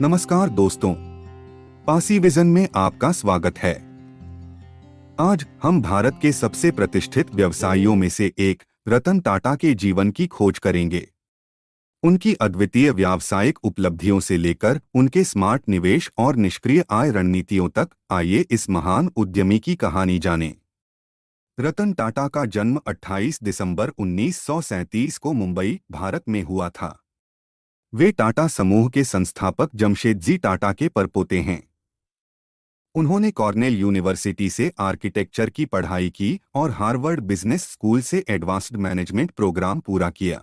नमस्कार दोस्तों, पासी विजन में आपका स्वागत है। आज हम भारत के सबसे प्रतिष्ठित व्यवसायियों में से एक रतन टाटा के जीवन की खोज करेंगे। उनकी अद्वितीय व्यावसायिक उपलब्धियों से लेकर उनके स्मार्ट निवेश और निष्क्रिय आय रणनीतियों तक, आइए इस महान उद्यमी की कहानी जानें। रतन टाटा का जन्म 28 दिसंबर 1937 को मुंबई, भारत में हुआ था। वे टाटा समूह के संस्थापक जमशेदजी टाटा के परपोते हैं। उन्होंने कॉर्नेल यूनिवर्सिटी से आर्किटेक्चर की पढ़ाई की और हार्वर्ड बिजनेस स्कूल से एडवांस्ड मैनेजमेंट प्रोग्राम पूरा किया।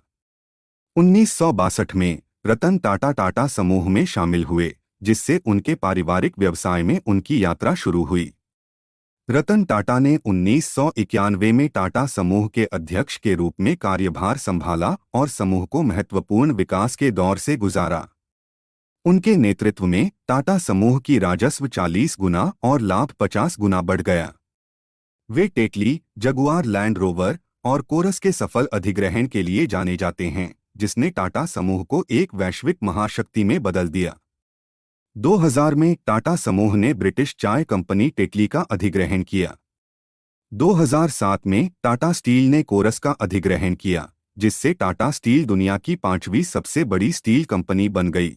1962 में रतन टाटा टाटा समूह में शामिल हुए, जिससे उनके पारिवारिक व्यवसाय में उनकी यात्रा शुरू हुई। रतन टाटा ने 1991 में टाटा समूह के अध्यक्ष के रूप में कार्यभार संभाला और समूह को महत्वपूर्ण विकास के दौर से गुजारा। उनके नेतृत्व में टाटा समूह की राजस्व 40 गुना और लाभ 50 गुना बढ़ गया। वे टेटली, जगुआर लैंड रोवर और कोरस के सफल अधिग्रहण के लिए जाने जाते हैं, जिसने टाटा समूह को एक वैश्विक महाशक्ति में बदल दिया। 2000 में टाटा समूह ने ब्रिटिश चाय कंपनी टेटली का अधिग्रहण किया। 2007 में टाटा स्टील ने कोरस का अधिग्रहण किया, जिससे टाटा स्टील दुनिया की 5वीं सबसे बड़ी स्टील कंपनी बन गई।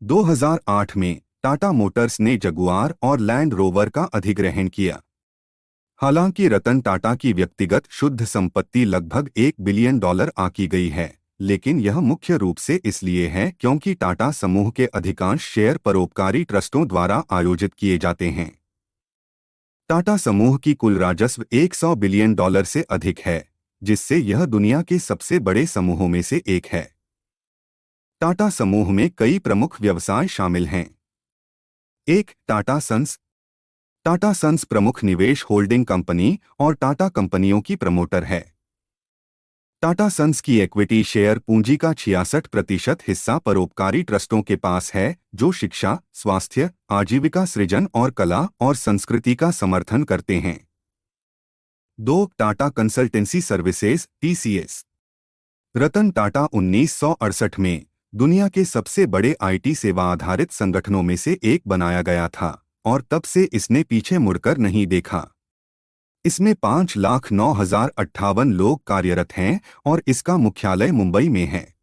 2008 में टाटा मोटर्स ने जगुआर और लैंड रोवर का अधिग्रहण किया। हालांकि रतन टाटा की व्यक्तिगत शुद्ध संपत्ति लगभग $1 बिलियन आकी गई है, लेकिन यह मुख्य रूप से इसलिए है क्योंकि टाटा समूह के अधिकांश शेयर परोपकारी ट्रस्टों द्वारा आयोजित किए जाते हैं। टाटा समूह की कुल राजस्व $100 बिलियन से अधिक है, जिससे यह दुनिया के सबसे बड़े समूहों में से एक है। टाटा समूह में कई प्रमुख व्यवसाय शामिल हैं। 1. टाटा सन्स। टाटा सन्स प्रमुख निवेश होल्डिंग कंपनी और टाटा कंपनियों की प्रमोटर है। टाटा सन्स की इक्विटी शेयर पूंजी का 66% हिस्सा परोपकारी ट्रस्टों के पास है, जो शिक्षा, स्वास्थ्य, आजीविका सृजन और कला और संस्कृति का समर्थन करते हैं। 2. Tata consultancy services (TCS). Ratan Tata 1968 में दुनिया के सबसे बड़े आईटी सेवा आधारित संगठनों में से एक बनाया गया था और तब से इसने पीछे मुड़कर नहीं देखा। इसमें 5,09,058 लोग कार्यरत हैं और इसका मुख्यालय मुंबई में है।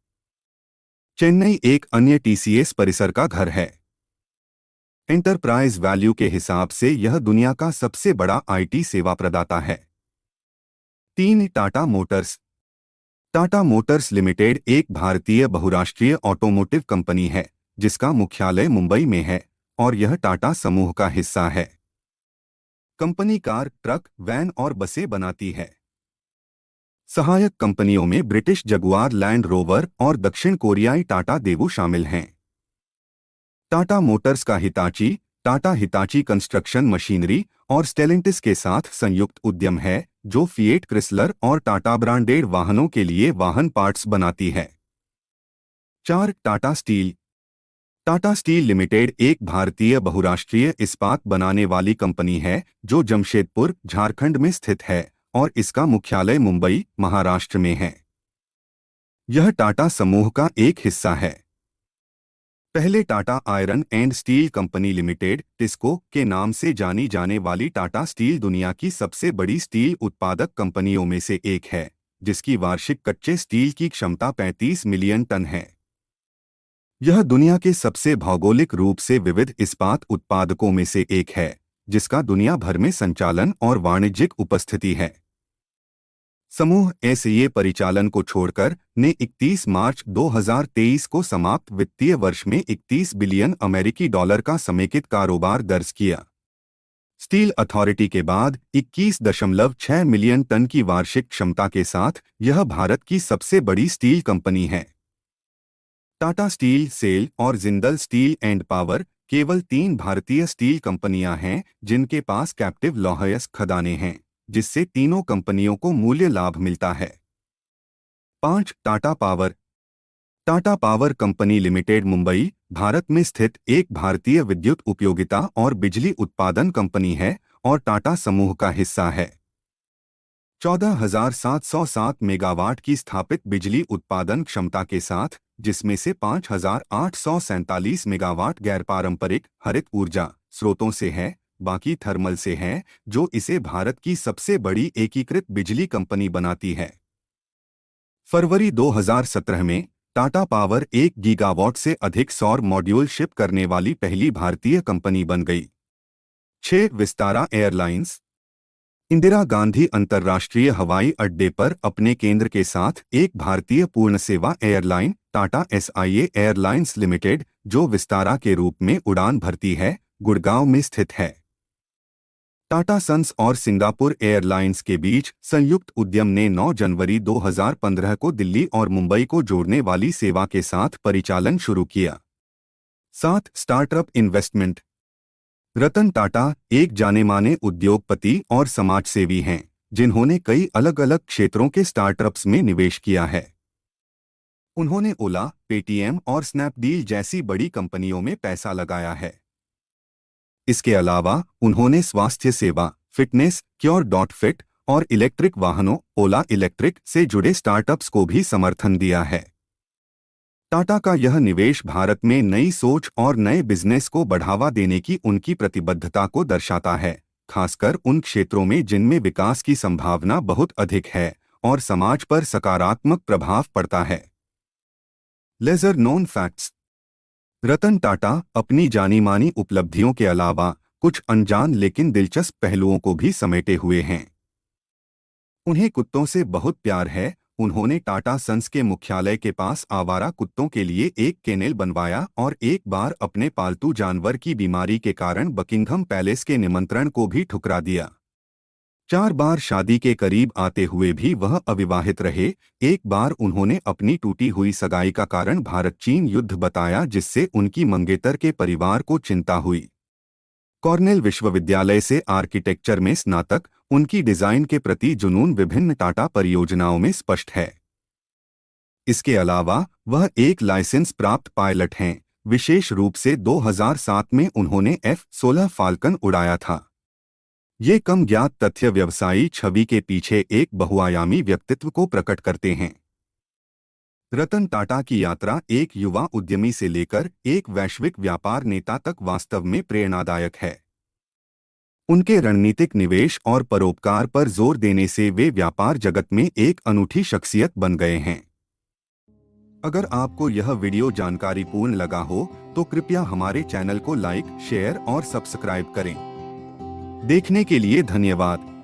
चेन्नई एक अन्य टीसीएस परिसर का घर है। एंटरप्राइज वैल्यू के हिसाब से यह दुनिया का सबसे बड़ा आईटी सेवा प्रदाता है। 3. Tata Motors. Tata Motors limited एक भारतीय बहुराष्ट्रीय ऑटोमोटिव कंपनी है, जिसका मुख्यालय मुंबई में है और यह टाटा समूह का हिस्सा है। कंपनी कार, ट्रक, वैन और बसें बनाती है। सहायक कंपनियों में ब्रिटिश जगुआर लैंड रोवर और दक्षिण कोरियाई टाटा देवू शामिल हैं। टाटा मोटर्स का Hitachi, Tata Hitachi construction machinery और स्टेलेंटिस के साथ संयुक्त उद्यम है, जो फिएट क्रिसलर और टाटा ब्रांडेड वाहनों के लिए वाहन पार्ट्स बनाती है। 4. Tata steel. Tata steel limited एक भारतीय बहुराष्ट्रीय इस्पात बनाने वाली कंपनी है, जो जमशेदपुर, झारखंड में स्थित है और इसका मुख्यालय मुंबई, महाराष्ट्र में है। यह टाटा समूह का एक हिस्सा है। पहले Tata iron and steel company limited (TISCO) के नाम से जानी जाने वाली टाटा स्टील दुनिया की सबसे बड़ी स्टील उत्पादक कंपनियों में से एक है, जिसकी वार्षिक कच्चे स्टील की क्षमता 35 मिलियन टन है। यह दुनिया के सबसे भौगोलिक रूप से विविध इस्पात उत्पादकों में से एक है, जिसका दुनिया भर में संचालन और वाणिज्यिक उपस्थिति है। समूह एसए परिचालन को छोड़कर ने 31 मार्च 2023 को समाप्त वित्तीय वर्ष में $31 बिलियन का समेकित कारोबार दर्ज किया। स्टील अथॉरिटी के बाद 21.6 मिलियन टन की वार्षिक क्षमता के साथ यह भारत की सबसे बड़ी स्टील कंपनी है। टाटा स्टील, सेल और जिंदल स्टील एंड पावर केवल 3 भारतीय स्टील कंपनियां हैं जिनके पास कैप्टिव लौहयस्क खदानें हैं, जिससे तीनों कंपनियों को मूल्य लाभ मिलता है। 5. Tata power. Tata power company limited Mumbai, Bharat में स्थित एक भारतीय विद्युत उपयोगिता और बिजली उत्पादन कंपनी है और टाटा समूह का हिस्सा है। 14,707 मेगावाट की स्थापित बिजली उत्पादन क्षमता के साथ जिसमें से 5,847 मेगावाट गैर पारंपरिक हरित ऊर्जा स्रोतों से है, बाकी थर्मल से है, जो इसे भारत की सबसे बड़ी एकीकृत बिजली कंपनी बनाती है। फरवरी 2017 में टाटा पावर 1 गीगावाट से अधिक सौर मॉड्यूल शिप करने वाली पहली भारतीय कंपनी बन गई। 6 विस्तारा एयरलाइंस इंदिरा गांधी अंतर्राष्ट्रीय हवाई अड्डे पर अपने केंद्र के साथ एक भारतीय पूर्ण सेवा airline Tata SIA airlines limited, जो विस्तारा के रूप में उड़ान भरती है, गुड़गांव में स्थित है। टाटा सन्स और सिंगापुर एयरलाइंस के बीच संयुक्त उद्यम ने 9 जनवरी 2015 को दिल्ली और मुंबई को जोड़ने वाली सेवा के साथ परिचालन शुरू किया। 7 स्टार्टअप इन्वेस्टमेंट रतन टाटा एक जाने-माने उद्योगपति और समाजसेवी हैं, जिन्होंने कई अलग-अलग क्षेत्रों के स्टार्टअप्स में निवेश किया है। उन्होंने ओला, पेटीएम और स्नैपडील जैसी बड़ी कंपनियों में पैसा लगाया है। इसके अलावा उन्होंने स्वास्थ्य सेवा, फिटनेस, क्योर.फिट और इलेक्ट्रिक वाहनों, ओला इलेक्ट्रिक से जुड़े स्टार्टअप्स को भी समर्थन दिया है। टाटा का यह निवेश भारत में नई सोच और नए बिजनेस को बढ़ावा देने की उनकी प्रतिबद्धता को दर्शाता है, खासकर उन क्षेत्रों में जिनमें विकास की संभावना बहुत अधिक है और समाज पर सकारात्मक प्रभाव पड़ता है। Laser known facts Ratan Tata अपनी जानी-मानी उपलब्धियों के अलावा कुछ अनजान लेकिन दिलचस्प पहलुओं को भी समेटे हुए हैं। उन्हें कुत्तों से बहुत प्यार है। उन्होंने टाटा सन्स के मुख्यालय के पास आवारा कुत्तों के लिए एक केनेल बनवाया और एक बार अपने पालतू जानवर की बीमारी के कारण बकिंघम पैलेस के निमंत्रण को भी ठुकरा दिया। 4 बार शादी के करीब आते हुए भी वह अविवाहित रहे। एक बार उन्होंने अपनी टूटी हुई सगाई का कारण भारत-चीन युद्ध बताया, जिससे उनकी मंगेतर के परिवार को चिंता हुई। कॉर्नेल विश्वविद्यालय से आर्किटेक्चर में स्नातक, उनकी डिजाइन के प्रति जुनून विभिन्न टाटा परियोजनाओं में स्पष्ट है। इसके अलावा वह एक लाइसेंस प्राप्त पायलट हैं। विशेष रूप से 2007 में उन्होंने F-16 फाल्कन उड़ाया था। ये कम ज्ञात तथ्य व्यवसायी छवि के पीछे एक बहुआयामी व्यक्तित्व को प्रकट करते हैं। रतन टाटा की यात्रा एक युवा उद्यमी से लेकर एक वैश्विक व्यापार नेता तक वास्तव में प्रेरणादायक है। उनके रणनीतिक निवेश और परोपकार पर जोर देने से वे व्यापार जगत में एक अनूठी शख्सियत बन गए हैं। अगर आपको यह वीडियो जानकारीपूर्ण लगा हो तो कृपया हमारे चैनल को लाइक, शेयर और सब्सक्राइब करें। देखने के लिए धन्यवाद।